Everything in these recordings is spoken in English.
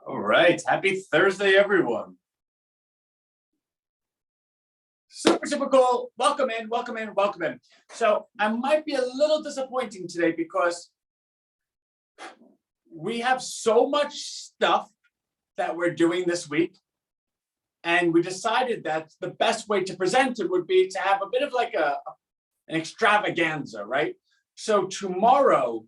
All right. Happy Thursday, everyone. Super cool. Welcome in, welcome in, welcome in. So I might be a little disappointing today because we have so much stuff that we're doing this week. And we decided that the best way to present it would be to have a bit of like an extravaganza, right? So tomorrow,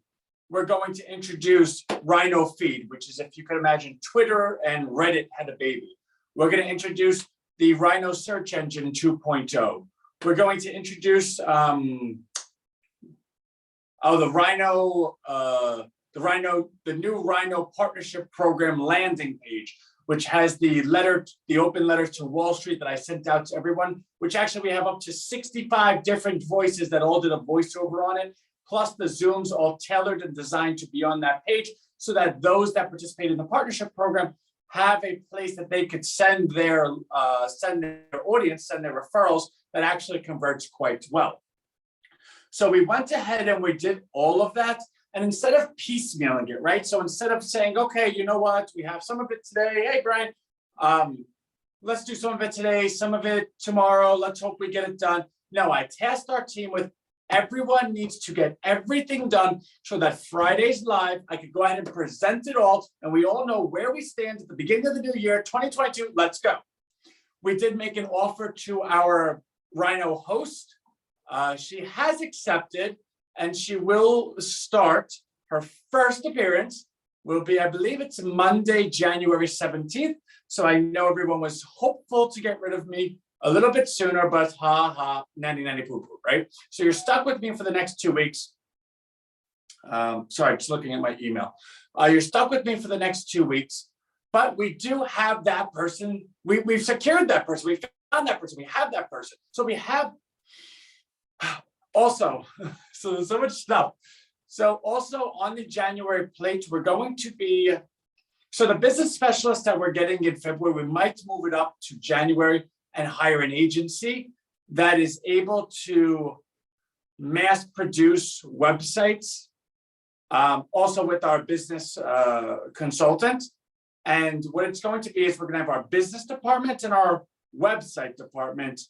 we're going to introduce Rhino Feed, which is, if you can imagine, Twitter and Reddit had a baby. We're going to introduce the Rhino Search Engine 2.0. We're going to introduce the new Rhino Partnership Program landing page, which has the open letter to Wall Street that I sent out to everyone, which actually we have up to 65 different voices that all did a voiceover on it, plus the Zooms all tailored and designed to be on that page so that those that participate in the partnership program have a place that they could send their audience, send their referrals that actually converts quite well. So we went ahead and we did all of that. And instead of piecemealing it, right? So instead of saying, okay, you know what, we have some of it today. Hey, Brian, let's do some of it today, some of it tomorrow. Let's hope we get it done. No, I tasked our team with everyone needs to get everything done so that Friday's live, I could go ahead and present it all. And we all know where we stand at the beginning of the new year, 2022. Let's go. We did make an offer to our Rhino host. She has accepted. And she will start her first appearance will be, I believe it's Monday, January 17th. So I know everyone was hopeful to get rid of me a little bit sooner, but nanny poo poo, right? So you're stuck with me for the next 2 weeks. Sorry, I'm just looking at my email. You're stuck with me for the next 2 weeks, but we do have that person. We've secured that person. We found that person. We have that person. So we have also, so there's so much stuff. So also on the January plate, we're going to be, so the business specialist that we're getting in February, we might move it up to January and hire an agency that is able to mass produce websites, also with our business consultant. And what it's going to be is we're going to have our business department and our website department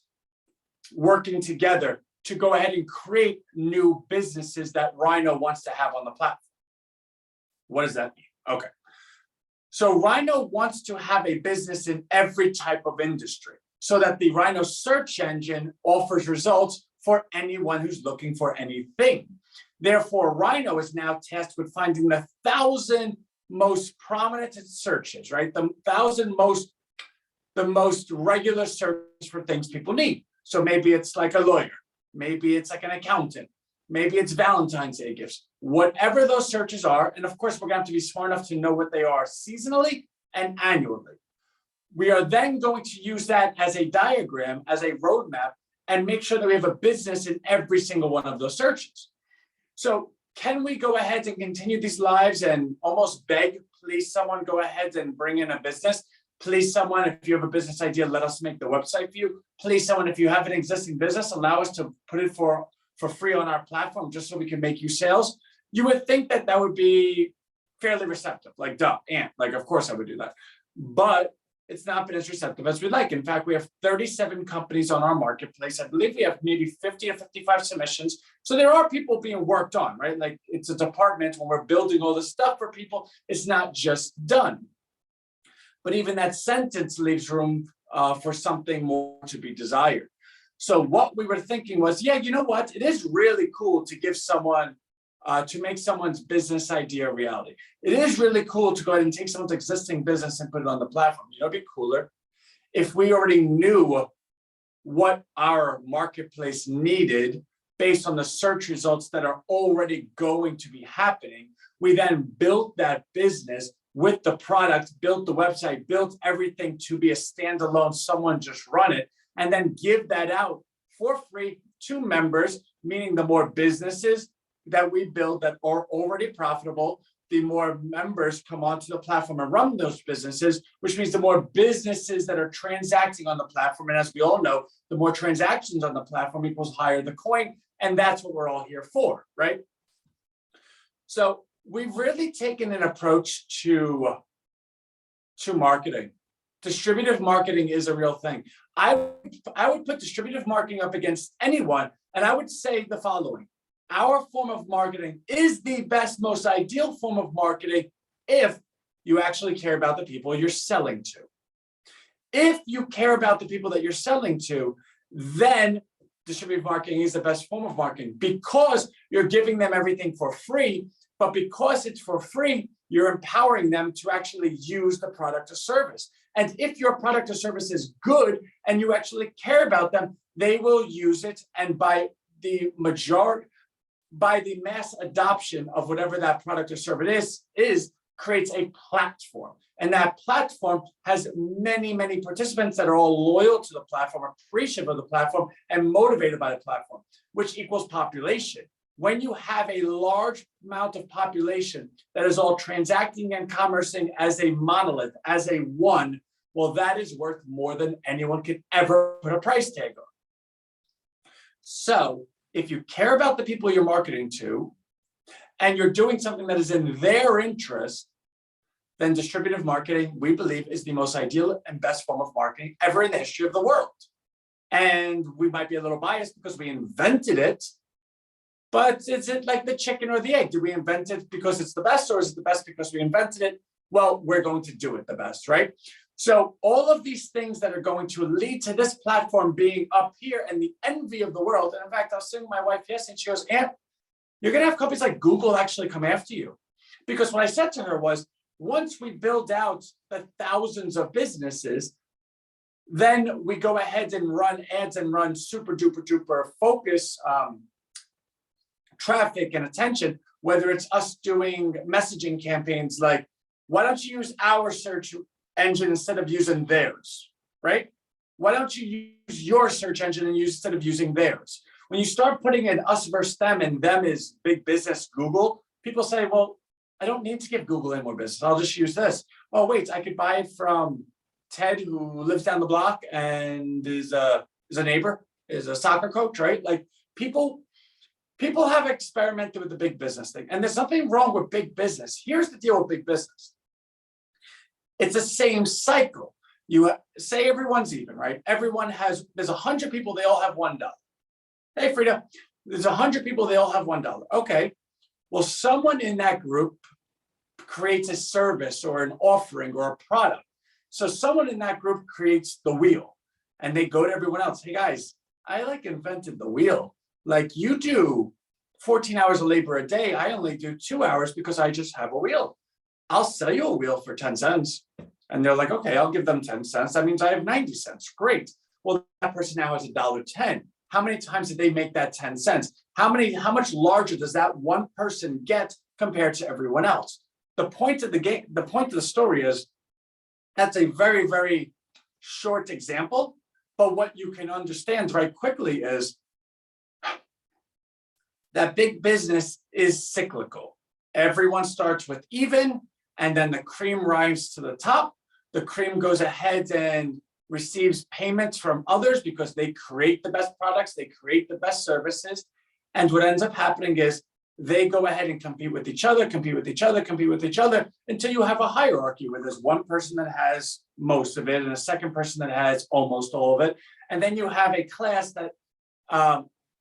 working together to go ahead and create new businesses that Rhino wants to have on the platform. What does that mean? Okay. So Rhino wants to have a business in every type of industry so that the Rhino search engine offers results for anyone who's looking for anything. Therefore, Rhino is now tasked with finding the 1,000 most prominent searches, right? The most regular searches for things people need. So maybe it's like a lawyer. Maybe it's like an accountant. Maybe it's Valentine's Day gifts. Whatever those searches are, and of course, we're going to have to be smart enough to know what they are seasonally and annually. We are then going to use that as a diagram, as a roadmap, and make sure that we have a business in every single one of those searches. So can we go ahead and continue these lives and almost beg, please, someone go ahead and bring in a business? Please, someone, if you have a business idea, let us make the website for you. Please, someone, if you have an existing business, allow us to put it for free on our platform just so we can make you sales. You would think that that would be fairly receptive, like duh, and like, of course I would do that. But it's not been as receptive as we'd like. In fact, we have 37 companies on our marketplace. I believe we have maybe 50 to 55 submissions. So there are people being worked on, right? Like it's a department when we're building all this stuff for people, it's not just done. But even that sentence leaves room for something more to be desired. So what we were thinking was, yeah, you know what? It is really cool to give someone, to make someone's business idea a reality. It is really cool to go ahead and take someone's existing business and put it on the platform. You know, it'd be cooler if we already knew what our marketplace needed based on the search results that are already going to be happening. We then built that business with the product, built the website, built everything to be a standalone, someone just run it, and then give that out for free to members, meaning the more businesses that we build that are already profitable, the more members come onto the platform and run those businesses, which means the more businesses that are transacting on the platform. And as we all know, the more transactions on the platform equals higher the coin. And that's what we're all here for, right? So we've really taken an approach to to marketing. Distributive marketing is a real thing. I would put distributive marketing up against anyone, and I would say the following. Our form of marketing is the best, most ideal form of marketing if you actually care about the people you're selling to. If you care about the people that you're selling to, then distributive marketing is the best form of marketing because you're giving them everything for free, but because it's for free, you're empowering them to actually use the product or service. And if your product or service is good and you actually care about them, they will use it. And by the mass adoption of whatever that product or service is creates a platform. And that platform has many, many participants that are all loyal to the platform, appreciative of the platform, and motivated by the platform, which equals population. When you have a large amount of population that is all transacting and commercing as a monolith, as a one, well, that is worth more than anyone could ever put a price tag on. So if you care about the people you're marketing to, and you're doing something that is in their interest, then distributive marketing, we believe, is the most ideal and best form of marketing ever in the history of the world. And we might be a little biased because we invented it, but is it like the chicken or the egg? Did we invent it because it's the best, or is it the best because we invented it? Well, we're going to do it the best, right? So all of these things that are going to lead to this platform being up here and the envy of the world. And in fact, I was sitting with my wife yesterday and she goes, Aunt, you're going to have companies like Google actually come after you. Because what I said to her was, once we build out the thousands of businesses, then we go ahead and run ads and run super duper duper focus traffic and attention, whether it's us doing messaging campaigns like, why don't you use our search engine instead of using theirs, right? Why don't you use your search engine and use instead of using theirs? When you start putting in us versus them, and them is big business Google, people say, well, I don't need to give Google any more business. I'll just use this. Oh, wait, I could buy it from Ted, who lives down the block and is a neighbor, is a soccer coach, right? Like people have experimented with the big business thing, and there's nothing wrong with big business. Here's the deal with big business. It's the same cycle. You say everyone's even, right? There's 100 people, they all have $1. Hey, Frida, there's 100 people, they all have $1. Okay. Well, someone in that group creates a service or an offering or a product. So someone in that group creates the wheel and they go to everyone else. Hey guys, I invented the wheel. Like you do 14 hours of labor a day. I only do 2 hours because I just have a wheel. I'll sell you a wheel for 10 cents. And they're like, okay, I'll give them 10 cents. That means I have 90 cents. Great. Well, that person now has $1.10. How many times did they make that 10 cents? How much larger does that one person get compared to everyone else? The point of the story is that's a very, very short example. But what you can understand very quickly is that big business is cyclical. Everyone starts with even, and then the cream rises to the top. The cream goes ahead and receives payments from others because they create the best products, they create the best services. And what ends up happening is they go ahead and compete with each other until you have a hierarchy where there's one person that has most of it and a second person that has almost all of it. And then you have a class that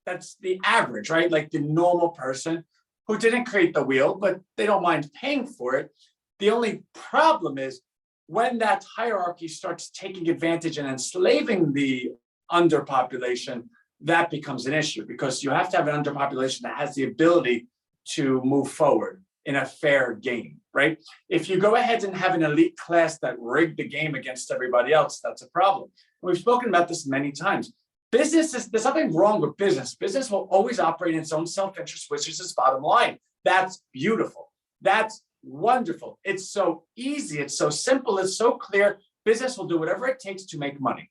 that's the average, right? Like the normal person who didn't create the wheel, but they don't mind paying for it. The only problem is when that hierarchy starts taking advantage and enslaving the underpopulation, that becomes an issue because you have to have an underpopulation that has the ability to move forward in a fair game, right? If you go ahead and have an elite class that rigged the game against everybody else, that's a problem. We've spoken about this many times. There's nothing wrong with business. Business will always operate in its own self-interest, which is its bottom line. That's beautiful. That's wonderful. It's so easy. It's so simple. It's so clear. Business will do whatever it takes to make money.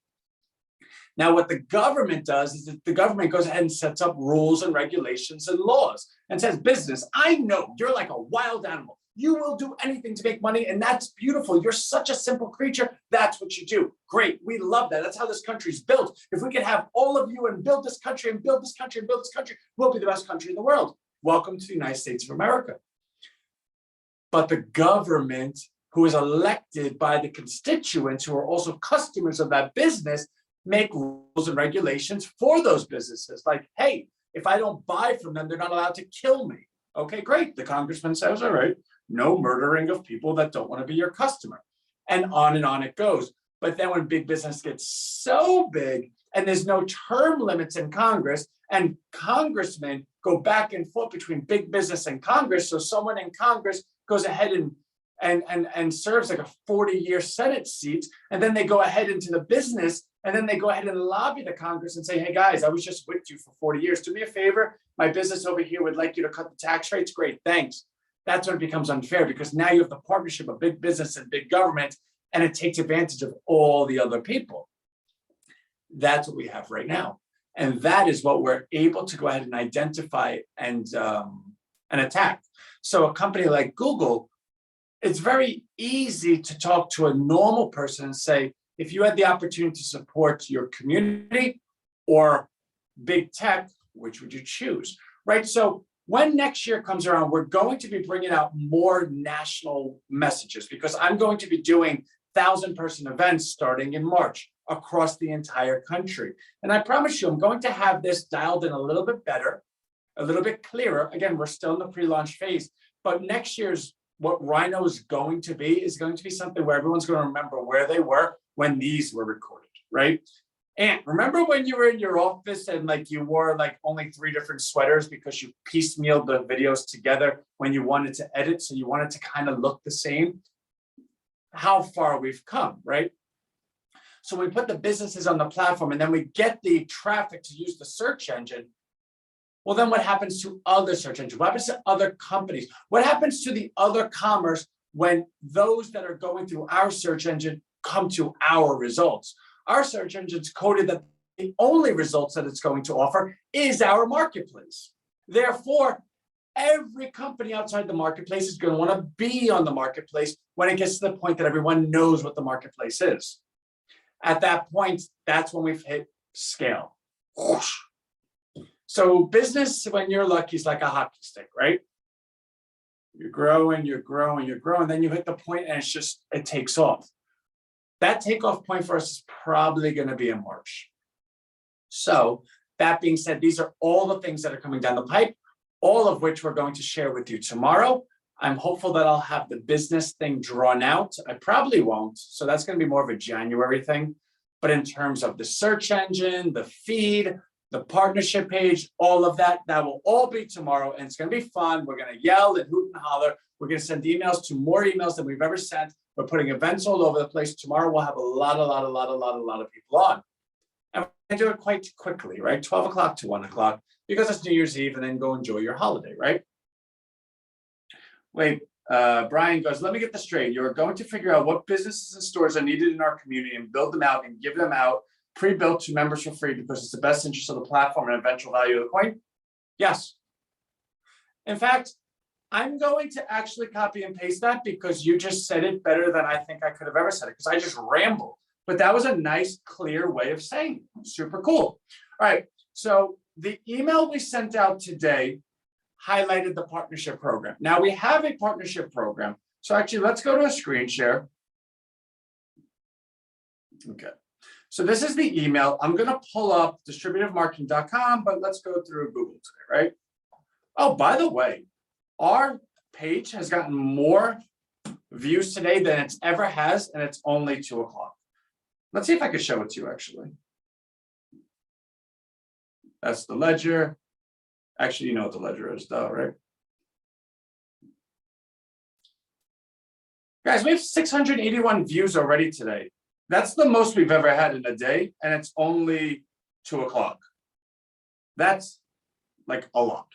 Now, what the government does is that the government goes ahead and sets up rules and regulations and laws and says, business, I know you're like a wild animal. You will do anything to make money, and that's beautiful. You're such a simple creature. That's what you do. Great. We love that. That's how this country's built. If we could have all of you and build this country and build this country and build this country, we'll be the best country in the world. Welcome to the United States of America. But the government who is elected by the constituents who are also customers of that business, make rules and regulations for those businesses. Like, hey, if I don't buy from them, they're not allowed to kill me. Okay, great. The congressman says, all right, no murdering of people that don't want to be your customer. And on it goes. But then when big business gets so big and there's no term limits in Congress, and congressmen go back and forth between big business and Congress, so someone in Congress goes ahead and serves like a 40-year Senate seat, and then they go ahead into the business, and then they go ahead and lobby the Congress and say, hey guys, I was just with you for 40 years. Do me a favor. My business over here would like you to cut the tax rates. Great, thanks. That's when it becomes unfair, because now you have the partnership of big business and big government, and it takes advantage of all the other people. That's what we have right now. And that is what we're able to go ahead and identify and attack. So a company like Google, it's very easy to talk to a normal person and say, if you had the opportunity to support your community or big tech, which would you choose, right? So when next year comes around, we're going to be bringing out more national messages, because I'm going to be doing 1,000-person events starting in March across the entire country. And I promise you, I'm going to have this dialed in a little bit better, a little bit clearer. Again, we're still in the pre-launch phase, but next year's what Rhino is going to be something where everyone's going to remember where they were when these were recorded, right? And remember when you were in your office and like you wore like only 3 different sweaters because you piecemealed the videos together when you wanted to edit, so you wanted to kind of look the same? How far we've come, right? So we put the businesses on the platform and then we get the traffic to use the search engine. Well, then what happens to other search engines? What happens to other companies? What happens to the other commerce when those that are going through our search engine come to our results? Our search engine's coded that the only results that it's going to offer is our marketplace. Therefore, every company outside the marketplace is going to want to be on the marketplace when it gets to the point that everyone knows what the marketplace is. At that point, that's when we've hit scale. Whoosh. So business, when you're lucky, is like a hockey stick, right? You're growing, you're growing, you're growing. Then you hit the point and it takes off. That takeoff point for us is probably going to be in March. So that being said, these are all the things that are coming down the pipe, all of which we're going to share with you tomorrow. I'm hopeful that I'll have the business thing drawn out. I probably won't. So that's going to be more of a January thing. But in terms of the search engine, the feed, the partnership page, all of that, that will all be tomorrow. And it's going to be fun. We're going to yell and hoot and holler. We're going to send emails to more emails than we've ever sent. We're putting events all over the place. Tomorrow we'll have a lot of people on. And we're going to do it quite quickly, right? 12 o'clock to 1 o'clock, because it's New Year's Eve, and then go enjoy your holiday, right? Wait, Brian goes, let me get this straight. You're going to figure out what businesses and stores are needed in our community and build them out and give them out pre-built to members for free because it's the best interest of the platform and eventual value of the coin? Yes. In fact, I'm going to actually copy and paste that because you just said it better than I think I could have ever said it, because I just ramble. But that was a nice, clear way of saying it. Super cool. All right. So the email we sent out today highlighted the partnership program. Now we have a partnership program. So actually, let's go to a screen share. Okay. So this is the email. I'm going to pull up distributivemarketing.com, but let's go through Google today, right? Oh, by the way, our page has gotten more views today than it's ever has, and it's only 2 o'clock. Let's see if I can show it to you, actually. That's the ledger. Actually, you know what the ledger is, though, right? Guys, we have 681 views already today. That's the most we've ever had in a day, and it's only 2 o'clock. That's like a lot.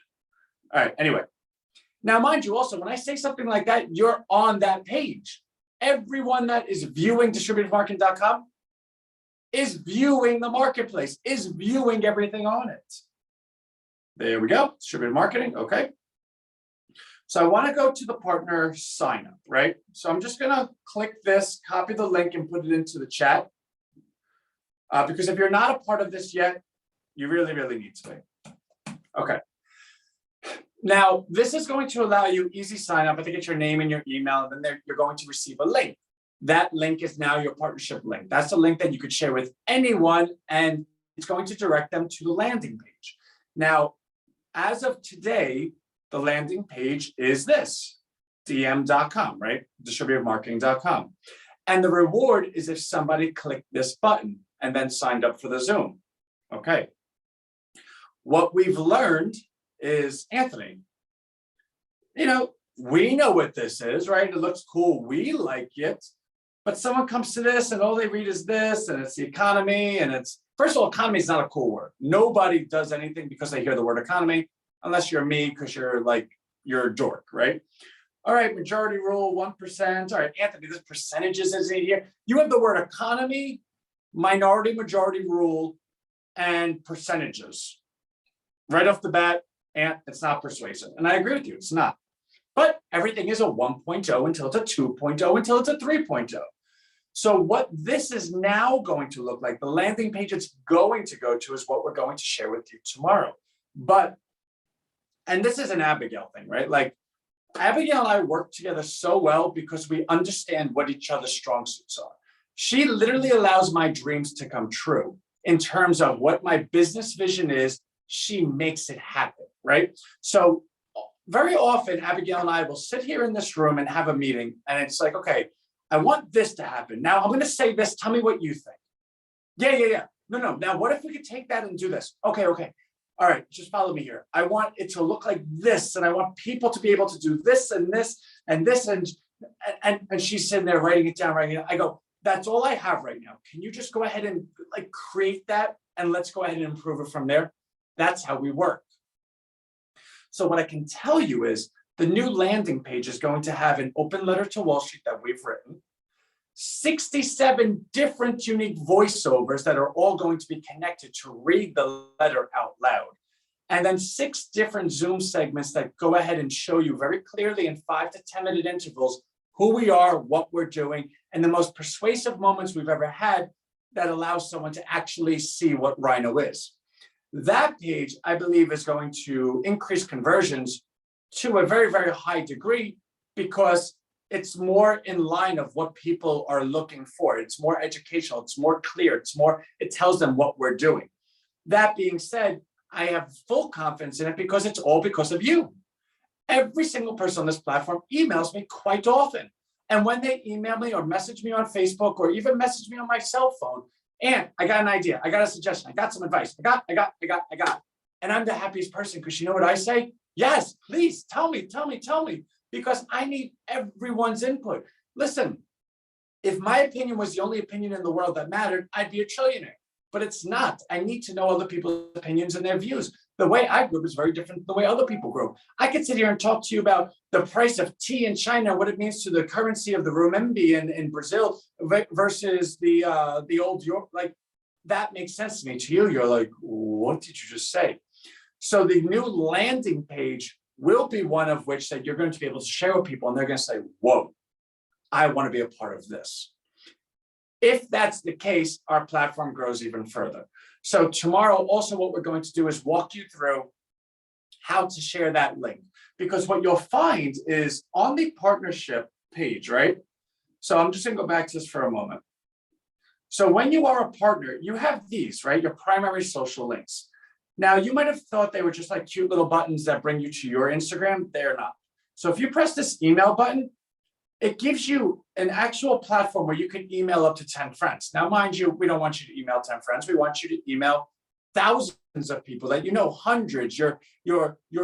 All right, anyway. Now, mind you, also, when I say something like that, you're on that page. Everyone that is viewing distributivemarketing.com is viewing the marketplace, is viewing everything on it. There we go, distributed marketing, okay. So I want to go to the partner sign up, right? So I'm just gonna click this, copy the link and put it into the chat. Because if you're not a part of this yet, you really, really need to be. Okay. Now, this is going to allow you easy sign up. I think it's your name and your email, and then you're going to receive a link. That link is now your partnership link. That's a link that you could share with anyone, and it's going to direct them to the landing page. Now, as of today, the landing page is this, dm.com, right? Distributemarketing.com. And the reward is if somebody clicked this button and then signed up for the Zoom. Okay. What we've learned is, Anthony, we know what this is, right? It looks cool. We like it. But someone comes to this and all they read is this, and it's the economy. And it's, first of all, economy is not a cool word. Nobody does anything because they hear the word economy, unless you're me, because you're a dork, right? All right, majority rule, 1%. All right, Anthony, this percentages is in here. You have the word economy, minority, majority rule, and percentages. Right off the bat, and it's not persuasive. And I agree with you, it's not. But everything is a 1.0 until it's a 2.0, until it's a 3.0. So what this is now going to look like, the landing page it's going to go to, is what we're going to share with you tomorrow. And this is an Abigail thing, right? Like, Abigail and I work together so well because we understand what each other's strong suits are. She literally allows my dreams to come true in terms of what my business vision is. She makes it happen, right? So very often, Abigail and I will sit here in this room and have a meeting, and it's like, okay, I want this to happen. Now I'm going to say this. Tell me what you think. Yeah. No. Now, what if we could take that and do this? Okay. All right, just follow me here. I want it to look like this, and I want people to be able to do this and this and this, and she's sitting there writing it down, I go, that's all I have right now. Can you just go ahead and create that, and let's go ahead and improve it from there? That's how we work. So what I can tell you is the new landing page is going to have an open letter to Wall Street that we've written, 67 different unique voiceovers that are all going to be connected to read the letter out loud. And then 6 different Zoom segments that go ahead and show you very clearly in 5 to 10 minute intervals who we are, what we're doing, and the most persuasive moments we've ever had that allows someone to actually see what Rhino is. That page, I believe, is going to increase conversions to a very, very high degree because it's more in line of what people are looking for. It's more educational, it's more clear, it tells them what we're doing. That being said, I have full confidence in it because it's all because of you. Every single person on this platform emails me quite often. And when they email me or message me on Facebook or even message me on my cell phone, and I got an idea, I got a suggestion, I got some advice, I got. And I'm the happiest person because you know what I say? Yes, please tell me. Because I need everyone's input. Listen, if my opinion was the only opinion in the world that mattered, I'd be a trillionaire, but it's not. I need to know other people's opinions and their views. The way I grew up is very different than the way other people grew. I could sit here and talk to you about the price of tea in China, what it means to the currency of the renminbi in Brazil versus the old Europe. Like, that makes sense to me. To you, you're like, what did you just say? So the new landing page will be one of which that you're going to be able to share with people, and they're going to say, whoa, I want to be a part of this. If that's the case, our platform grows even further. So tomorrow, also what we're going to do is walk you through how to share that link. Because what you'll find is on the partnership page, right? So I'm just going to go back to this for a moment. So when you are a partner, you have these, right? Your primary social links. Now, you might have thought they were just like cute little buttons that bring you to your Instagram. They're not. So if you press this email button, it gives you an actual platform where you can email up to 10 friends. Now, mind you, we don't want you to email 10 friends. We want you to email thousands of people that you know, hundreds, your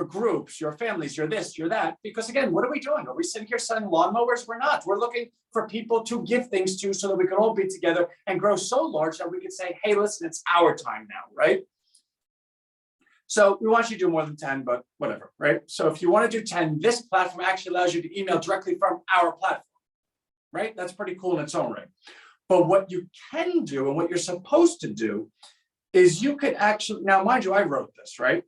groups, your families, your this, your that. Because again, what are we doing? Are we sitting here selling lawnmowers? We're not. We're looking for people to give things to so that we can all be together and grow so large that we can say, hey, listen, it's our time now, right? So we want you to do more than 10, but whatever, right? So if you want to do 10, this platform actually allows you to email directly from our platform, right? That's pretty cool in its own right. But what you can do and what you're supposed to do is you could actually, now mind you, I wrote this, right?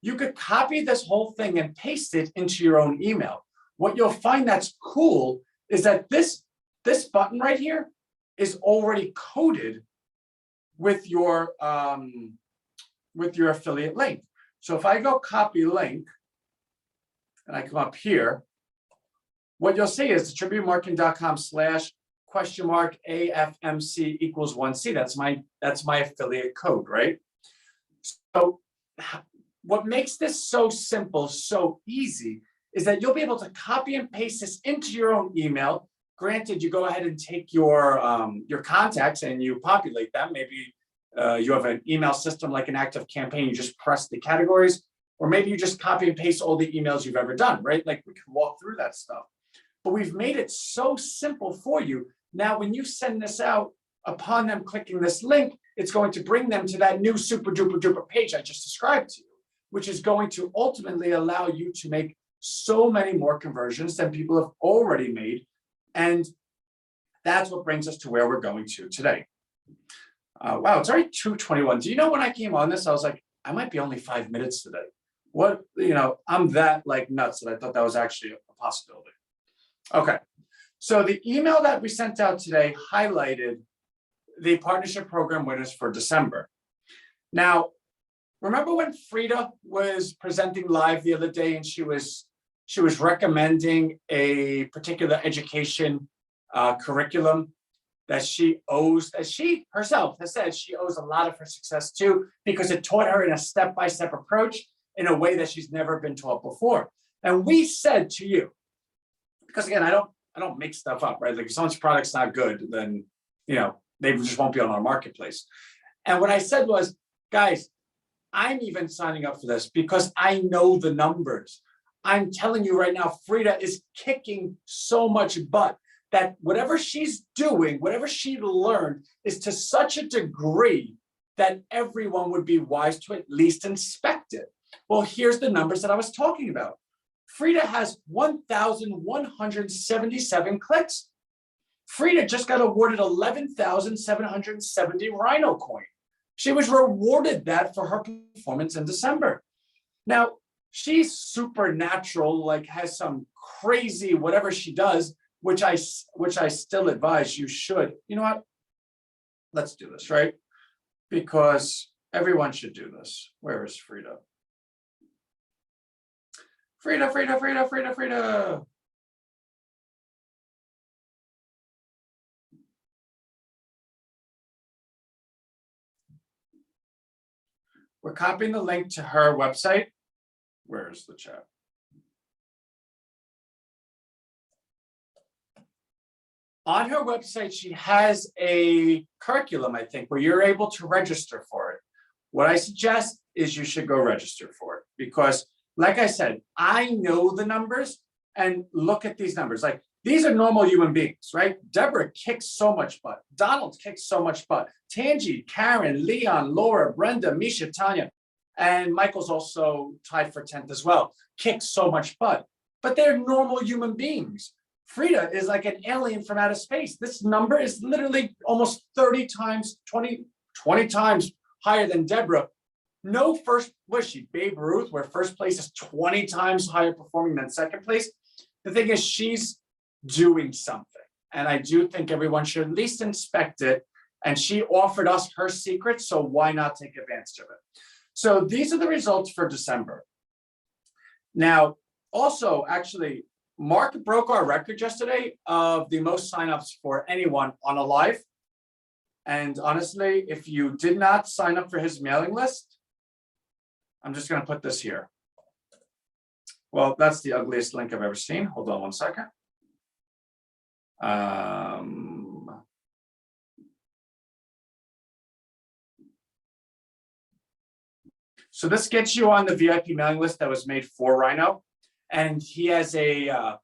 You could copy this whole thing and paste it into your own email. What you'll find that's cool is that this button right here is already coded with your affiliate link. So if I go copy link, and I come up here, what you'll see is distributemarketing.com/?AFMC equals 1C. That's my affiliate code, right? So what makes this so simple, so easy, is that you'll be able to copy and paste this into your own email. Granted, you go ahead and take your contacts and you populate them. Maybe you have an email system like an Active Campaign. You just press the categories, or maybe you just copy and paste all the emails you've ever done, right? Like we can walk through that stuff. But we've made it so simple for you. Now, when you send this out, upon them clicking this link, it's going to bring them to that new super duper duper page I just described to you, which is going to ultimately allow you to make so many more conversions than people have already made. And that's what brings us to where we're going to today. Wow, it's already 2:21. Do you know when I came on this, I was like, I might be only 5 minutes today. What, I'm that like nuts that I thought that was actually a possibility. Okay, so the email that we sent out today highlighted the partnership program winners for December. Now, remember when Frida was presenting live the other day and she was recommending a particular education curriculum that she herself has said she owes a lot of her success to, because it taught her in a step-by-step approach in a way that she's never been taught before. And we said to you, because again, I don't make stuff up, right? Like if someone's product's not good, then they just won't be on our marketplace. And what I said was, guys, I'm even signing up for this because I know the numbers. I'm telling you right now, Frida is kicking so much butt that whatever she's doing, whatever she learned, is to such a degree that everyone would be wise to at least inspect it. Well, here's the numbers that I was talking about. Frida has 1,177 clicks. Frida just got awarded 11,770 Rhino coin. She was rewarded that for her performance in December. Now, she's supernatural, like has some crazy whatever she does, which I still advise you should. You know what? Let's do this, right? Because everyone should do this. Where is Frida? Frida. We're copying the link to her website. Where's the chat? On her website, she has a curriculum, I think, where you're able to register for it. What I suggest is you should go register for it because, like I said, I know the numbers, and look at these numbers. Like, these are normal human beings, right? Deborah kicks so much butt. Donald kicks so much butt. Tangi, Karen, Leon, Laura, Brenda, Misha, Tanya, and Michael's also tied for 10th as well. Kicks so much butt, but they're normal human beings. Frida is like an alien from outer space. This number is literally almost 30 times, 20 times higher than Deborah. No first, was she Babe Ruth, where first place is 20 times higher performing than second place? The thing is, she's doing something. And I do think everyone should at least inspect it. And she offered us her secret, so why not take advantage of it? So these are the results for December. Now, also, actually, Mark broke our record yesterday of the most signups for anyone on a live. And honestly, if you did not sign up for his mailing list, I'm just going to put this here. Well, that's the ugliest link I've ever seen. Hold on one second. So this gets you on the VIP mailing list that was made for Rhino. And he has a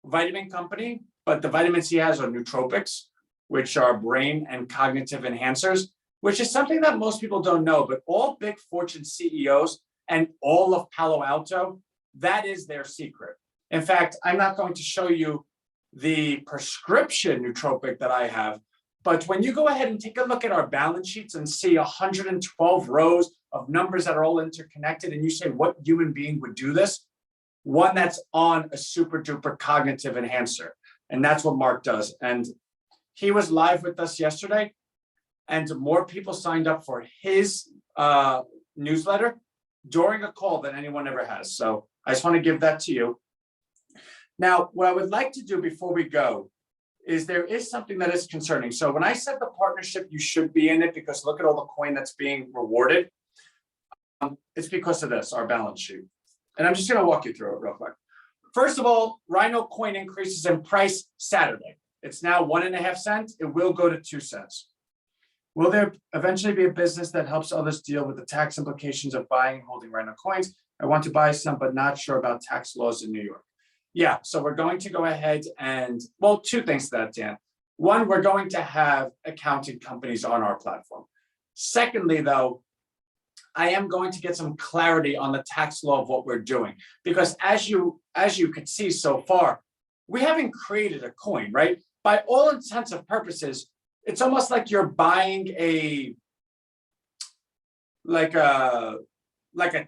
vitamin company, but the vitamins he has are nootropics, which are brain and cognitive enhancers, which is something that most people don't know, but all big Fortune CEOs and all of Palo Alto, that is their secret. In fact, I'm not going to show you the prescription nootropic that I have, but when you go ahead and take a look at our balance sheets and see 112 rows of numbers that are all interconnected, and you say, what human being would do this? One that's on a super duper cognitive enhancer. And that's what Mark does. And he was live with us yesterday, and more people signed up for his newsletter during a call than anyone ever has. So I just want to give that to you. Now, what I would like to do before we go is there is something that is concerning. So when I said the partnership, you should be in it because look at all the coin that's being rewarded. It's because of this, our balance sheet. And I'm just going to walk you through it real quick. First of all, Rhino coin increases in price Saturday. It's now 1.5 cents. It will go to 2 cents. Will there eventually be a business that helps others deal with the tax implications of buying and holding Rhino coins? I want to buy some, but not sure about tax laws in New York. Yeah, so we're going to go ahead and, well, 2 things to that, Dan. One, we're going to have accounting companies on our platform. Secondly, though, I am going to get some clarity on the tax law of what we're doing, because as you could see so far, we haven't created a coin, right? By all intents and purposes, it's almost like you're buying a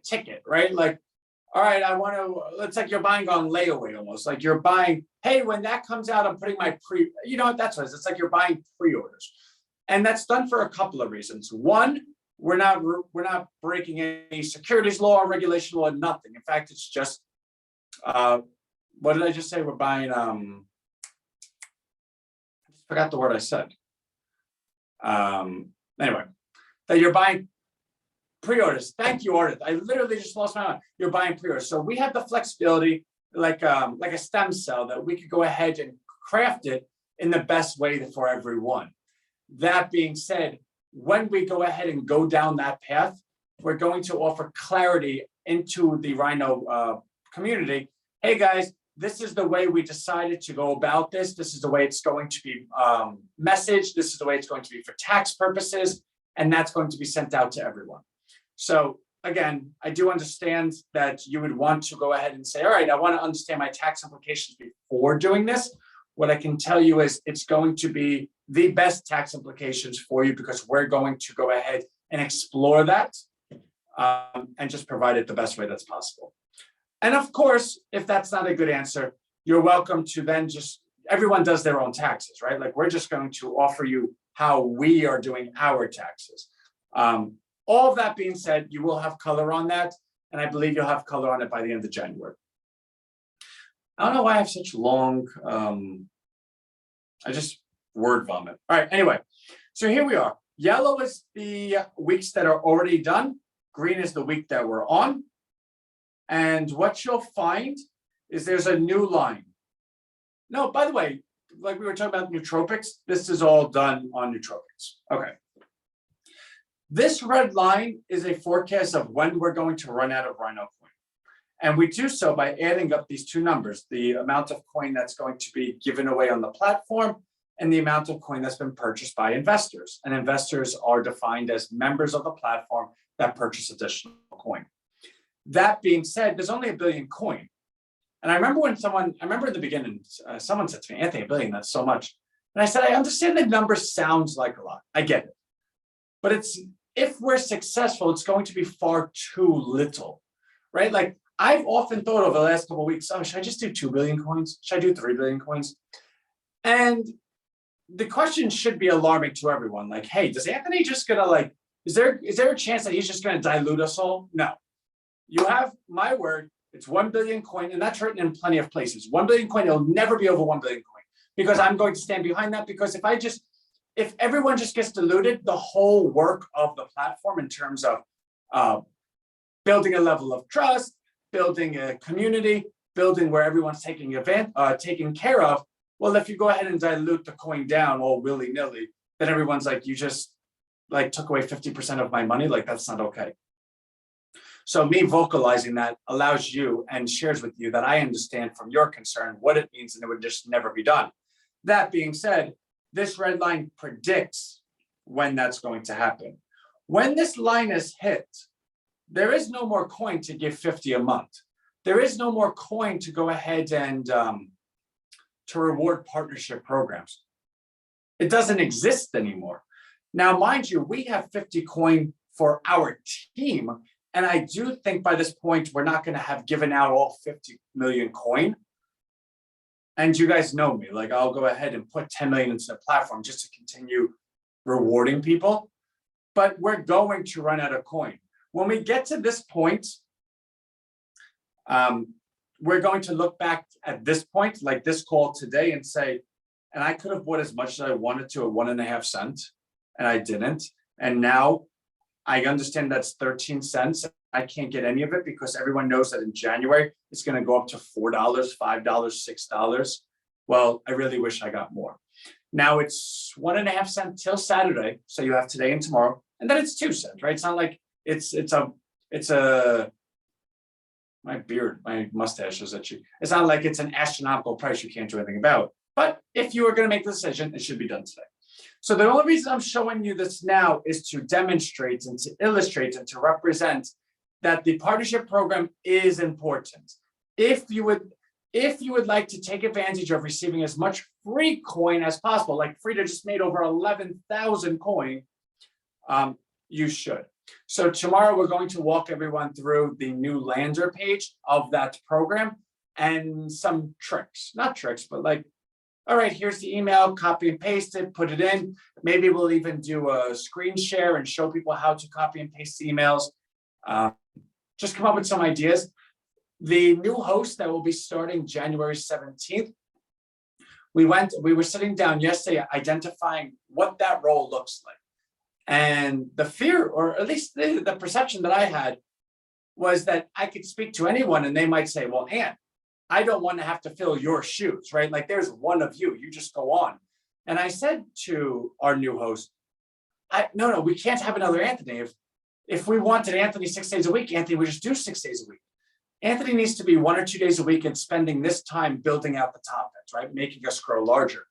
ticket, right? Like, all right, it's like you're buying on layaway almost, like you're buying, hey, when that comes out, I'm putting my you know what, that's what it is. It's like you're buying pre-orders. And that's done for a couple of reasons. One, we're not breaking any securities law or regulation law, nothing. In fact, it's just, what did I just say? We're buying, I forgot the word I said. Anyway, that you're buying pre-orders. Thank you, Ardith. I literally just lost my mind. You're buying pre-orders. So we have the flexibility, like a stem cell, that we could go ahead and craft it in the best way for everyone. That being said, when we go ahead and go down that path, we're going to offer clarity into the Rhino community. Hey guys, this is the way we decided to go about this. This is the way it's going to be messaged. This is the way it's going to be for tax purposes. And that's going to be sent out to everyone. So again, I do understand that you would want to go ahead and say, all right, I want to understand my tax implications before doing this. What I can tell you is it's going to be the best tax implications for you because we're going to go ahead and explore that and just provide it the best way that's possible. And of course, if that's not a good answer, you're welcome to then everyone does their own taxes, right? Like we're just going to offer you how we are doing our taxes. All of that being said, you will have color on that. And I believe you'll have color on it by the end of January. I don't know why I have such long, I just word vomit. All right, anyway, so here we are. Yellow is the weeks that are already done. Green is the week that we're on. And what you'll find is there's a new line. No, by the way, like we were talking about nootropics, this is all done on nootropics. Okay. This red line is a forecast of when we're going to run out of Rhino coin. And we do so by adding up these 2 numbers, the amount of coin that's going to be given away on the platform and the amount of coin that's been purchased by investors. And investors are defined as members of the platform that purchase additional coin. That being said, there's only 1 billion coin. And I remember in the beginning, someone said to me, Anthony, 1 billion, that's so much. And I said, I understand the number sounds like a lot. I get it. But if we're successful, it's going to be far too little, right? Like I've often thought over the last couple of weeks, oh, should I just do 2 billion coins? Should I do 3 billion coins? And the question should be alarming to everyone. Like, hey, does Anthony just gonna is there a chance that he's just gonna dilute us all? No. You have my word, it's 1 billion coin, and that's written in plenty of places. 1 billion coin, it'll never be over 1 billion coin because I'm going to stand behind that because if everyone just gets diluted, the whole work of the platform in terms of building a level of trust, building a community, building where everyone's taken care of. Well, if you go ahead and dilute the coin down all willy-nilly, then everyone's like, you just took away 50% of my money. Like, that's not okay. So me vocalizing that allows you and shares with you that I understand from your concern what it means and it would just never be done. That being said, this red line predicts when that's going to happen. When this line is hit, there is no more coin to give 50 a month. There is no more coin to go ahead and to reward partnership programs. It doesn't exist anymore. Now, mind you, we have 50 coin for our team. And I do think by this point, we're not going to have given out all 50 million coin. And you guys know me, like I'll go ahead and put 10 million into the platform just to continue rewarding people. But we're going to run out of coin. When we get to this point, We're going to look back at this point, like this call today, and say, and I could have bought as much as I wanted to at 1.5 cents, and I didn't. And now I understand that's 13 cents. I can't get any of it because everyone knows that in January, it's going to go up to $4, $5, $6. Well, I really wish I got more. Now it's 1.5 cents till Saturday. So you have today and tomorrow, and then it's 2 cents, right? It's not like it's a my beard, my mustache is itchy. It's not like it's an astronomical price you can't do anything about. But if you are going to make the decision, it should be done today. So the only reason I'm showing you this now is to demonstrate and to illustrate and to represent that the partnership program is important. If you would like to take advantage of receiving as much free coin as possible, like Frida just made over 11,000 coin, you should. So tomorrow we're going to walk everyone through the new lander page of that program and some tricks, not tricks, but like, all right, here's the email, copy and paste it, put it in. Maybe we'll even do a screen share and show people how to copy and paste emails. Just come up with some ideas. The new host that will be starting January 17th, we were sitting down yesterday identifying what that role looks like. And the fear, or at least the perception that I had, was that I could speak to anyone and they might say, well, Ann, I don't want to have to fill your shoes, right? Like there's one of you, you just go on. And I said to our new host, no, we can't have another Anthony. If we wanted Anthony 6 days a week, Anthony would just do 6 days a week. Anthony needs to be 1 or 2 days a week and spending this time building out the top ends, right? Making us grow larger.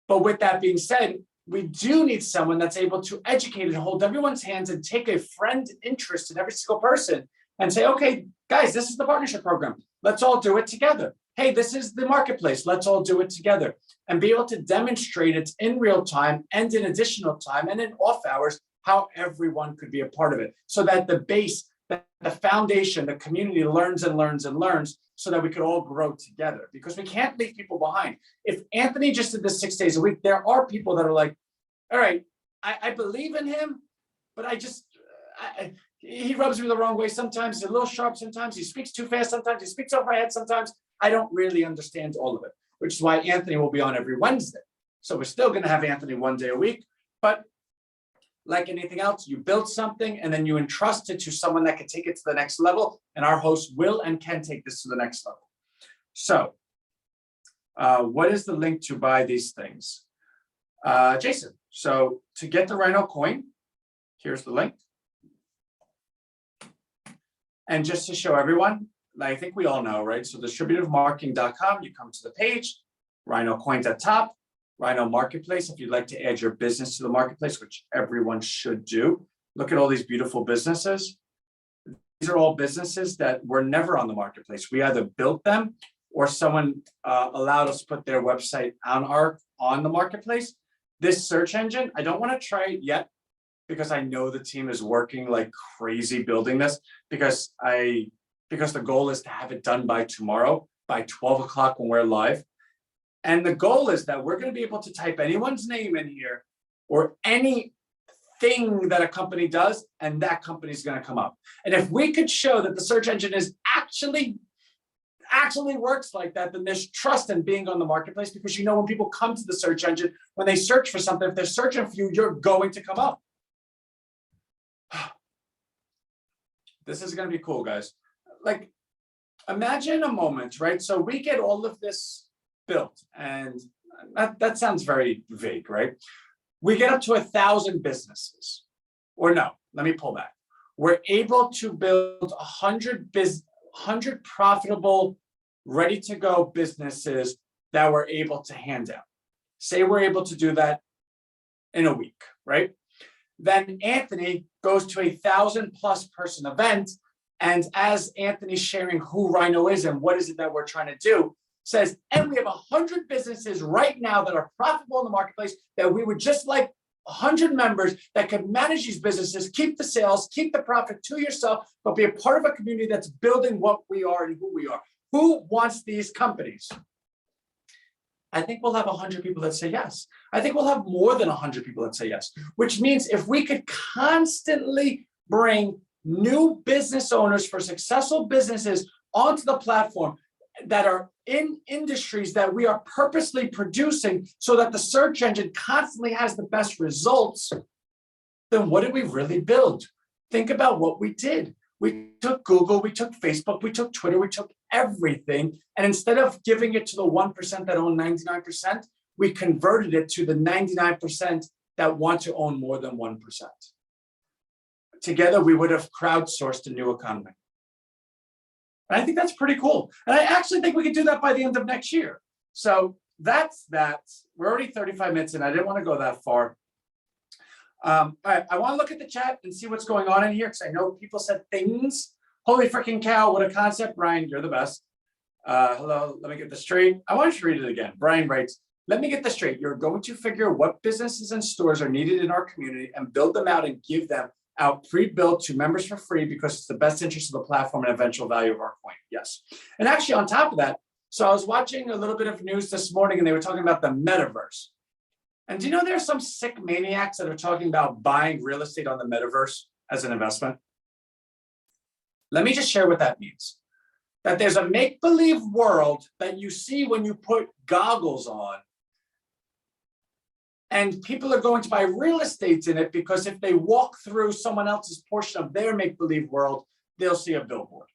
But with that being said, we do need someone that's able to educate and hold everyone's hands and take a friend interest in every single person and say, okay, guys, this is the partnership program. Let's all do it together. Hey, this is the marketplace. Let's all do it together and be able to demonstrate it in real time and in additional time and in off hours, how everyone could be a part of it so that the base, the foundation, the community learns and learns and learns so that we could all grow together because we can't leave people behind. If Anthony just did this 6 days a week, there are people that are like, all right, I believe in him, but he rubs me the wrong way. Sometimes he's a little sharp. Sometimes he speaks too fast. Sometimes he speaks over my head. Sometimes I don't really understand all of it, which is why Anthony will be on every Wednesday. So we're still going to have Anthony 1 day a week, but like anything else, you build something and then you entrust it to someone that can take it to the next level. And our host will and can take this to the next level. So what is the link to buy these things? Jason, so to get the Rhino coin, here's the link. And just to show everyone, I think we all know, right? So distributivemarketing.com, you come to the page, Rhino coins at top, Rhino Marketplace, if you'd like to add your business to the marketplace, which everyone should do. Look at all these beautiful businesses. These are all businesses that were never on the marketplace. We either built them or someone allowed us to put their website on the marketplace. This search engine, I don't want to try it yet because I know the team is working like crazy building this because the goal is to have it done by tomorrow, by 12 o'clock when we're live. And the goal is that we're going to be able to type anyone's name in here or anything that a company does, and that company is going to come up. And if we could show that the search engine is actually works like that, then there's trust in being on the marketplace because you know when people come to the search engine, when they search for something, if they're searching for you, you're going to come up. This is going to be cool, guys. Like, imagine a moment, right? So we get all of this built, and that sounds very vague, right? We get up to 1,000 businesses, or no, let me pull back. We're able to build 100 profitable, ready-to-go businesses that we're able to hand out. Say we're able to do that in a week, right? Then Anthony goes to 1,000+ person event, and as Anthony's sharing who Rhino is and what is it that we're trying to do, says, and we have 100 businesses right now that are profitable in the marketplace that we would just like 100 members that could manage these businesses, keep the sales, keep the profit to yourself, but be a part of a community that's building what we are and who we are. Who wants these companies? I think we'll have 100 people that say yes. I think we'll have more than 100 people that say yes, which means if we could constantly bring new business owners for successful businesses onto the platform that are in industries that we are purposely producing so that the search engine constantly has the best results, then what did we really build? Think about what we did. We took Google, we took Facebook, we took Twitter, we took everything. And instead of giving it to the 1% that own 99%, we converted it to the 99% that want to own more than 1%. Together, we would have crowdsourced a new economy. And I think that's pretty cool. And I actually think we could do that by the end of next year. So that's that. We're already 35 minutes in. I didn't want to go that far. All right, I want to look at the chat and see what's going on in here because I know people said things. Holy freaking cow, what a concept. Brian, you're the best. Hello, let me get this straight. I want you to read it again. Brian writes, let me get this straight. You're going to figure what businesses and stores are needed in our community and build them out and give them out pre-built to members for free because it's the best interest of the platform and eventual value of our coin. Yes. And actually on top of that, so I was watching a little bit of news this morning and they were talking about the metaverse. And do you know there's some sick maniacs that are talking about buying real estate on the metaverse as an investment? Let me just share what that means. That there's a make-believe world that you see when you put goggles on. And people are going to buy real estate in it because if they walk through someone else's portion of their make-believe world, they'll see a billboard.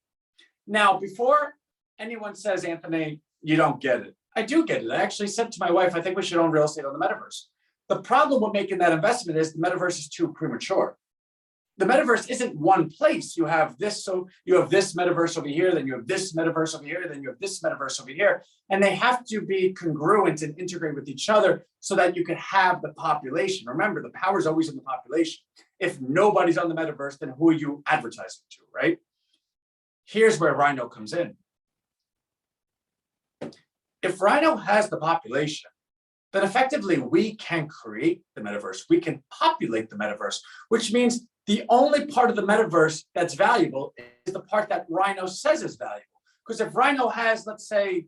Now, before anyone says, Anthony, you don't get it. I do get it. I actually said to my wife, I think we should own real estate on the metaverse. The problem with making that investment is the metaverse is too premature. The metaverse isn't one place. You have this, so you have this metaverse over here, then you have this metaverse over here, then you have this metaverse over here. And they have to be congruent and integrate with each other so that you can have the population. Remember, the power is always in the population. If nobody's on the metaverse, then who are you advertising to, right? Here's where Rhino comes in. If Rhino has the population, then effectively we can create the metaverse. We can populate the metaverse, which means the only part of the metaverse that's valuable is the part that Rhino says is valuable. Because if Rhino has, let's say,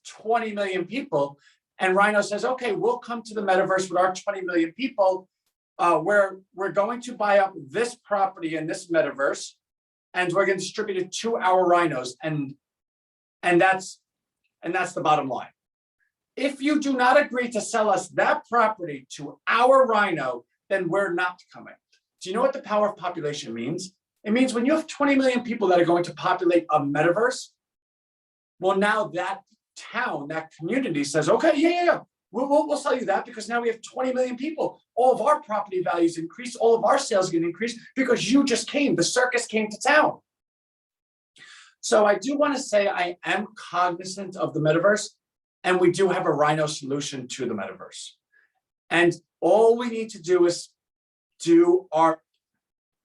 20 million people, and Rhino says, okay, we'll come to the metaverse with our 20 million people, where we're going to buy up this property in this metaverse, and we're going to distribute it to our rhinos, and that's the bottom line. If you do not agree to sell us that property to our rhino, then we're not coming. Do you know what the power of population means? It means when you have 20 million people that are going to populate a metaverse, well, now that town, that community says, okay, yeah, we'll sell you that because now we have 20 million people. All of our property values increase, all of our sales are going to increase because you just came, the circus came to town. So I do want to say I am cognizant of the metaverse, and we do have a Rhino solution to the metaverse. And all we need to do is do our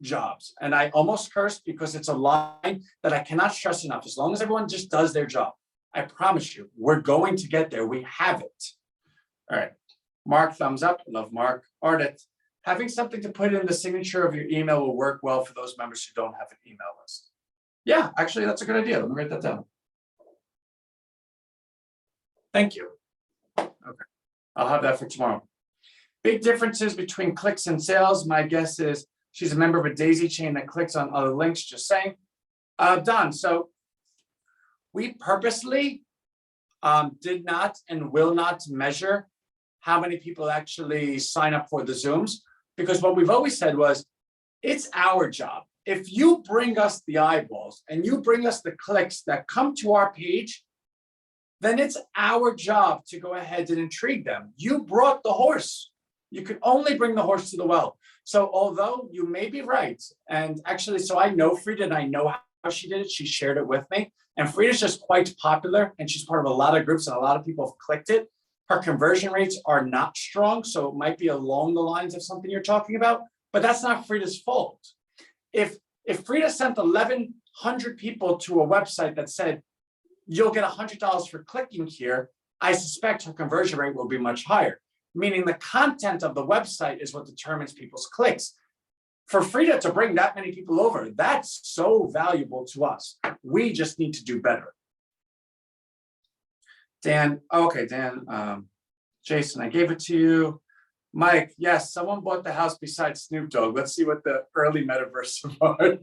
jobs. And I almost cursed because it's a line that I cannot stress enough. As long as everyone just does their job, I promise you, we're going to get there. We have it. All right. Mark, thumbs up. Love Mark. Ardit, having something to put in the signature of your email will work well for those members who don't have an email list. Yeah, actually, that's a good idea. Let me write that down. Thank you. Okay. I'll have that for tomorrow. Big differences between clicks and sales. My guess is she's a member of a daisy chain that clicks on other links, just saying. Done. So we purposely did not and will not measure how many people actually sign up for the Zooms, because what we've always said was, it's our job. If you bring us the eyeballs and you bring us the clicks that come to our page, then it's our job to go ahead and intrigue them. You brought the horse. You can only bring the horse to the well. So although you may be right, and actually, so I know Frida and I know how she did it. She shared it with me. And Frida's just quite popular and she's part of a lot of groups and a lot of people have clicked it. Her conversion rates are not strong. So it might be along the lines of something you're talking about, but that's not Frida's fault. If Frida sent 1,100 people to a website that said, you'll get $100 for clicking here, I suspect her conversion rate will be much higher. Meaning the content of the website is what determines people's clicks. For Frida to bring that many people over, that's so valuable to us. We just need to do better. Dan, okay, Dan, Jason, I gave it to you. Mike, yes, someone bought the house besides Snoop Dogg. Let's see what the early metaverse was.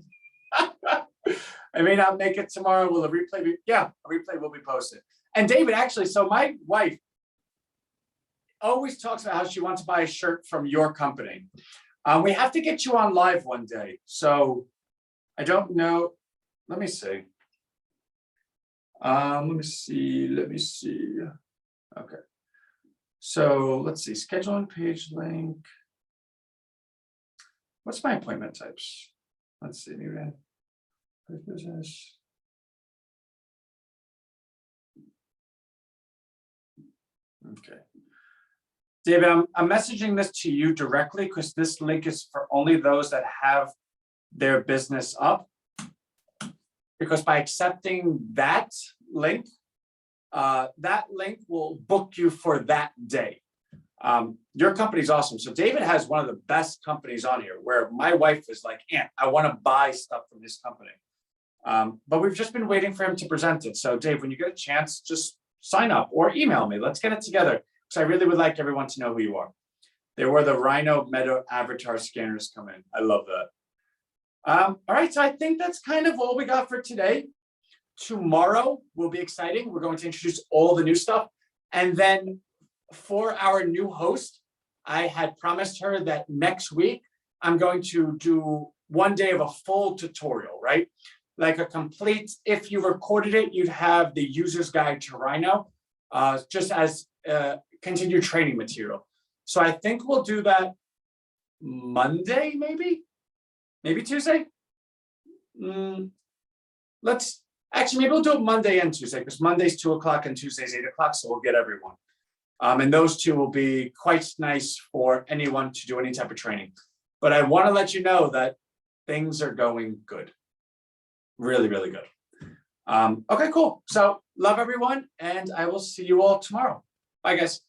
I may not make it tomorrow. Will a replay be? Yeah, a replay will be posted. And David, actually, so my wife always talks about how she wants to buy a shirt from your company. We have to get you on live one day. So I don't know. Let me see. Let me see. Okay. So let's see, schedule on page link. What's my appointment types? Let's see, maybe business. Okay. David, I'm messaging this to you directly because this link is for only those that have their business up. Because by accepting that link will book you for that day. Your company's awesome. So David has one of the best companies on here where my wife is like, Aunt, I want to buy stuff from this company. But we've just been waiting for him to present it. So Dave, when you get a chance, just sign up or email me. Let's get it together. Because I really would like everyone to know who you are. They were the Rhino Meta avatar scanners come in. I love that. All right, so I think that's kind of all we got for today. Tomorrow will be exciting. We're going to introduce all the new stuff. And then for our new host, I had promised her that next week, I'm going to do one day of a full tutorial, right? Like a complete, if you recorded it, you'd have the user's guide to Rhino, just as continued training material. So I think we'll do that Monday, maybe Tuesday. Maybe we'll do it Monday and Tuesday because Monday's 2 o'clock and Tuesday's 8 o'clock. So we'll get everyone. And those two will be quite nice for anyone to do any type of training. But I want to let you know that things are going good. Really, really good. Okay, cool. So love everyone. And I will see you all tomorrow. Bye, guys.